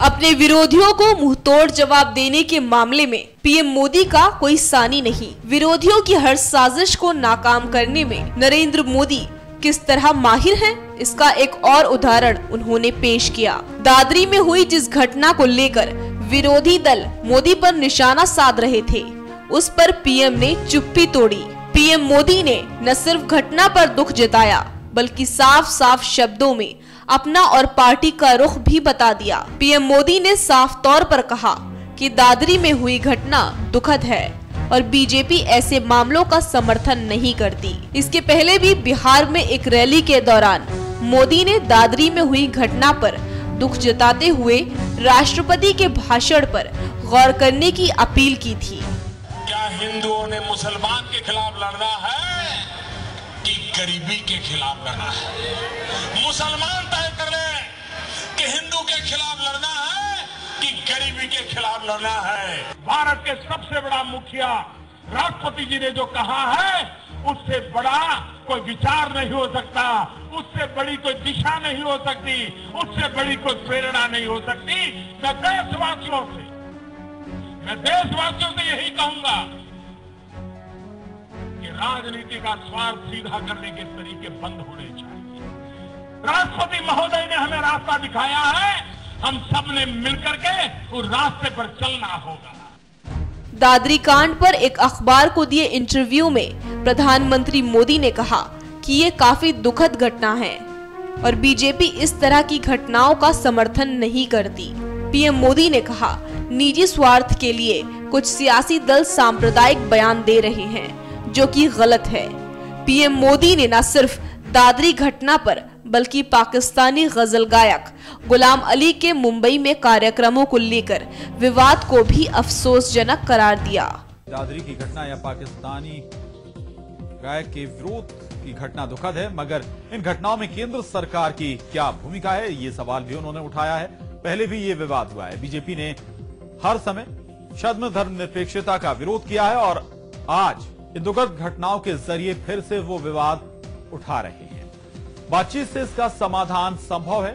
अपने विरोधियों को मुंहतोड़ जवाब देने के मामले में पीएम मोदी का कोई सानी नहीं। विरोधियों की हर साजिश को नाकाम करने में नरेंद्र मोदी किस तरह माहिर हैं, इसका एक और उदाहरण उन्होंने पेश किया। दादरी में हुई जिस घटना को लेकर विरोधी दल मोदी पर निशाना साध रहे थे, उस पर पीएम ने चुप्पी तोड़ी। पीएम मोदी ने न सिर्फ घटना पर दुख जताया, बल्कि साफ साफ शब्दों में अपना और पार्टी का रुख भी बता दिया। पीएम मोदी ने साफ तौर पर कहा कि दादरी में हुई घटना दुखद है और बीजेपी ऐसे मामलों का समर्थन नहीं करती। इसके पहले भी बिहार में एक रैली के दौरान मोदी ने दादरी में हुई घटना पर दुख जताते हुए राष्ट्रपति के भाषण पर गौर करने की अपील की थी। क्या हिंदुओं ने मुसलमान के खिलाफ लड़ना है कि गरीबी के खिलाफ लड़ना है? मुसलमान तय करे कि हिंदू के खिलाफ लड़ना है कि गरीबी के खिलाफ लड़ना है। भारत के सबसे बड़ा मुखिया राष्ट्रपति जी ने जो कहा है, उससे बड़ा कोई विचार नहीं हो सकता, उससे बड़ी कोई दिशा नहीं हो सकती, उससे बड़ी कोई प्रेरणा नहीं हो सकती। मैं देशवासियों से यही कहूंगा कि राजनीति का स्वार्थ सीधा करने के तरीके बंद होने चाहिए। राष्ट्रपति महोदय ने हमें रास्ता दिखाया है, हम सब ने मिलकर के उस रास्ते पर चलना होगा। दादरी कांड पर एक अखबार को दिए इंटरव्यू में प्रधानमंत्री मोदी ने कहा कि ये काफी दुखद घटना है और बीजेपी इस तरह की घटनाओं का समर्थन नहीं करती। पीएम मोदी ने कहा, निजी स्वार्थ के लिए कुछ सियासी दल सांप्रदायिक बयान दे रहे हैं, जो कि गलत है। पीएम मोदी ने न सिर्फ दादरी घटना पर बल्कि पाकिस्तानी गजल गायक गुलाम अली के मुंबई में कार्यक्रमों को लेकर विवाद को भी अफसोसजनक करार दिया। दादरी की घटना या पाकिस्तानी गायक के विरोध की घटना दुखद है, मगर इन घटनाओं में केंद्र सरकार की क्या भूमिका है, ये सवाल भी उन्होंने उठाया है। पहले भी ये विवाद हुआ है। बीजेपी ने हर समय छद्म धर्मनिरपेक्षता का विरोध किया है और आज इन दुखद घटनाओं के जरिए फिर से वो विवाद उठा रहे हैं। बातचीत से इसका समाधान संभव है,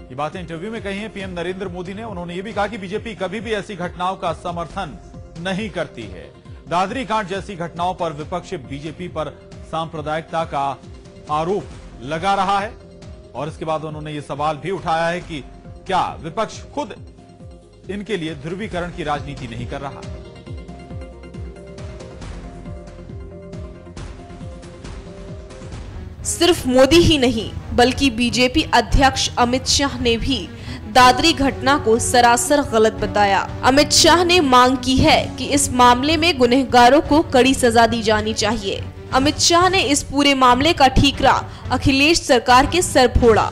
ये बातें इंटरव्यू में कही है पीएम नरेंद्र मोदी ने। उन्होंने ये भी कहा कि बीजेपी कभी भी ऐसी घटनाओं का समर्थन नहीं करती है। दादरी कांड जैसी घटनाओं पर विपक्ष बीजेपी पर सांप्रदायिकता का आरोप लगा रहा है और इसके बाद उन्होंने ये सवाल भी उठाया है कि क्या विपक्ष खुद इनके लिए ध्रुवीकरण की राजनीति नहीं कर रहा। सिर्फ मोदी ही नहीं, बल्कि बीजेपी अध्यक्ष अमित शाह ने भी दादरी घटना को सरासर गलत बताया। अमित शाह ने मांग की है कि इस मामले में गुनहगारों को कड़ी सजा दी जानी चाहिए। अमित शाह ने इस पूरे मामले का ठीकरा अखिलेश सरकार के सर फोड़ा।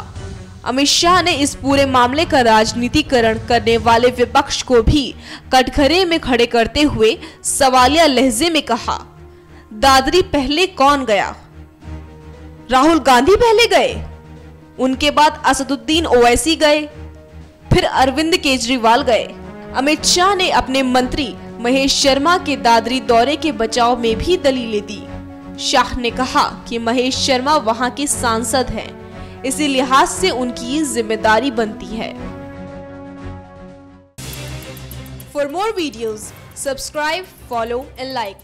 अमित शाह ने इस पूरे मामले का राजनीतिकरण करने वाले विपक्ष को भी कटघरे में खड़े करते हुए सवालिया लहजे में कहा, दादरी पहले कौन गया? राहुल गांधी पहले गए, उनके बाद असदुद्दीन ओवैसी गए, फिर अरविंद केजरीवाल गए। अमित शाह ने अपने मंत्री महेश शर्मा के दादरी दौरे के बचाव में भी दलीलें दी। शाह ने कहा कि महेश शर्मा वहां के सांसद हैं, इसी लिहाज से उनकी जिम्मेदारी बनती है। For more videos, subscribe, follow and like.